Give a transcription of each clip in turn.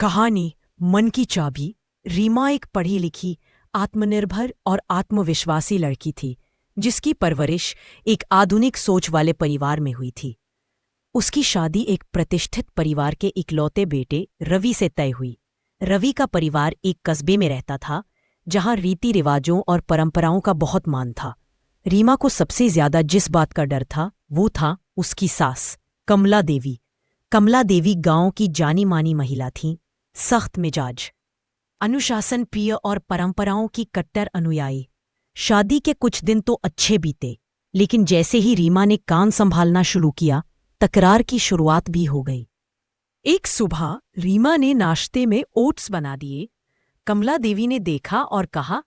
कहानी मन की चाबी। रीमा एक पढ़ी लिखी, आत्मनिर्भर और आत्मविश्वासी लड़की थी जिसकी परवरिश एक आधुनिक सोच वाले परिवार में हुई थी। उसकी शादी एक प्रतिष्ठित परिवार के इकलौते बेटे रवि से तय हुई। रवि का परिवार एक कस्बे में रहता था जहां रीति रिवाजों और परंपराओं का बहुत मान था। रीमा को सबसे ज्यादा जिस बात का डर था वो था उसकी सास कमला देवी। कमला देवी गांव की जानी मानी महिला थीं, सख्त मिजाज, अनुशासन प्रिय और परंपराओं की कट्टर अनुयायी। शादी के कुछ दिन तो अच्छे बीते, लेकिन जैसे ही रीमा ने कान संभालना शुरू किया, तकरार की शुरुआत भी हो गई। एक सुबह रीमा ने नाश्ते में ओट्स बना दिए। कमला देवी ने देखा और कहा,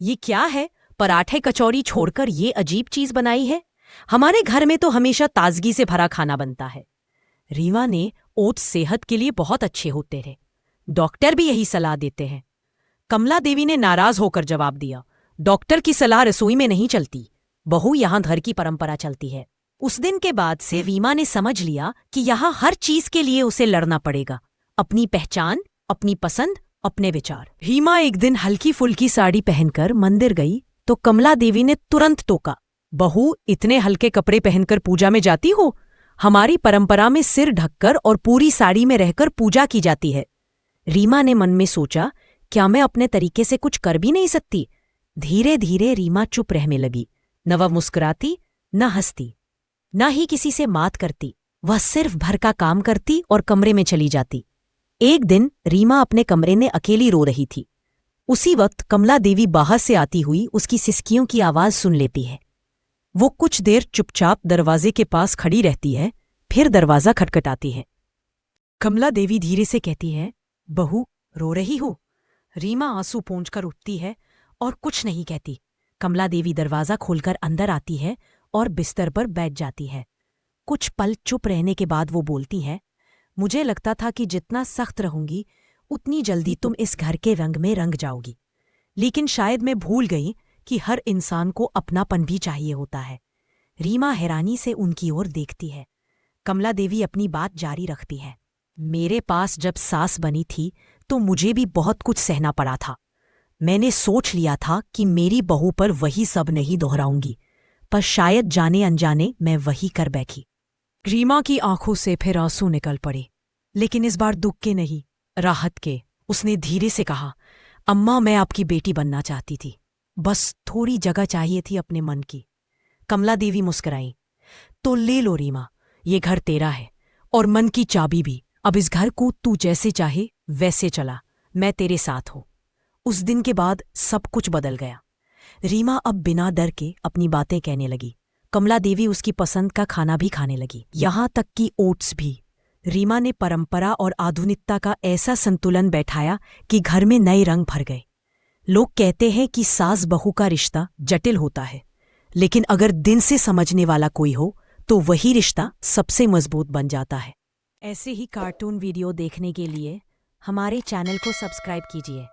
ये क्या है, पराठे कचौड़ी छोड़कर ये अजीब चीज बनाई है। हमारे घर में तो हमेशा ताजगी से भरा खाना बनता है। रीमा ने ओट्स सेहत के लिए बहुत अच्छे होते हैं, डॉक्टर भी यही सलाह देते हैं। कमला देवी ने नाराज होकर जवाब दिया, डॉक्टर की सलाह रसोई में नहीं चलती, बहू यहां घर की परंपरा चलती है। उस दिन के बाद से रीमा ने समझ लिया कि यहां हर चीज के लिए उसे लड़ना पड़ेगा। अपनी पहचान, अपनी पसंद, अपने विचार। रीमा एक दिन हल्की फुल्की साड़ी पहनकर मंदिर गई तो कमला देवी ने तुरंत टोका, बहू इतने हल्के कपड़े पहनकर पूजा में जाती हो? हमारी परंपरा में सिर ढककर और पूरी साड़ी में रहकर पूजा की जाती है। रीमा ने मन में सोचा, क्या मैं अपने तरीके से कुछ कर भी नहीं सकती? धीरे धीरे रीमा चुप रहने लगी, न वह मुस्कुराती, न हंसती, न ही किसी से बात करती। वह सिर्फ भर का काम करती और कमरे में चली जाती। एक दिन रीमा अपने कमरे में अकेली रो रही थी। उसी वक्त कमला देवी बाहर से आती हुई उसकी सिसकियों की आवाज सुन लेती है। वो कुछ देर चुपचाप दरवाजे के पास खड़ी रहती है, फिर दरवाजा खटखटाती है। कमला देवी धीरे से कहती है, बहू रो रही हो? रीमा आंसू पोंछकर उठती है और कुछ नहीं कहती। कमला देवी दरवाजा खोलकर अंदर आती है और बिस्तर पर बैठ जाती है। कुछ पल चुप रहने के बाद वो बोलती है, मुझे लगता था कि जितना सख्त रहूंगी उतनी जल्दी तुम इस घर के रंग में रंग जाओगी, लेकिन शायद मैं भूल गई कि हर इंसान को अपनापन भी चाहिए होता है। रीमा हैरानी से उनकी ओर देखती है। कमला देवी अपनी बात जारी रखती है, मेरे पास जब सास बनी थी तो मुझे भी बहुत कुछ सहना पड़ा था। मैंने सोच लिया था कि मेरी बहू पर वही सब नहीं दोहराऊंगी, पर शायद जाने अनजाने मैं वही कर बैठी। रीमा की आंखों से फिर आंसू निकल पड़े, लेकिन इस बार दुख के नहीं, राहत के। उसने धीरे से कहा, अम्मा मैं आपकी बेटी बनना चाहती थी, बस थोड़ी जगह चाहिए थी अपने मन की। कमला देवी मुस्कुराई, तो ले लो रीमा, ये घर तेरा है और मन की चाबी भी। अब इस घर को तू जैसे चाहे वैसे चला, मैं तेरे साथ हूं। उस दिन के बाद सब कुछ बदल गया। रीमा अब बिना डर के अपनी बातें कहने लगी। कमला देवी उसकी पसंद का खाना भी खाने लगी, यहां तक कि ओट्स भी। रीमा ने परंपरा और आधुनिकता का ऐसा संतुलन बैठाया कि घर में नए रंग भर गए। लोग कहते हैं कि सास बहू का रिश्ता जटिल होता है, लेकिन अगर दिन से समझने वाला कोई हो तो वही रिश्ता सबसे मजबूत बन जाता है। ऐसे ही कार्टून वीडियो देखने के लिए हमारे चैनल को सब्सक्राइब कीजिए।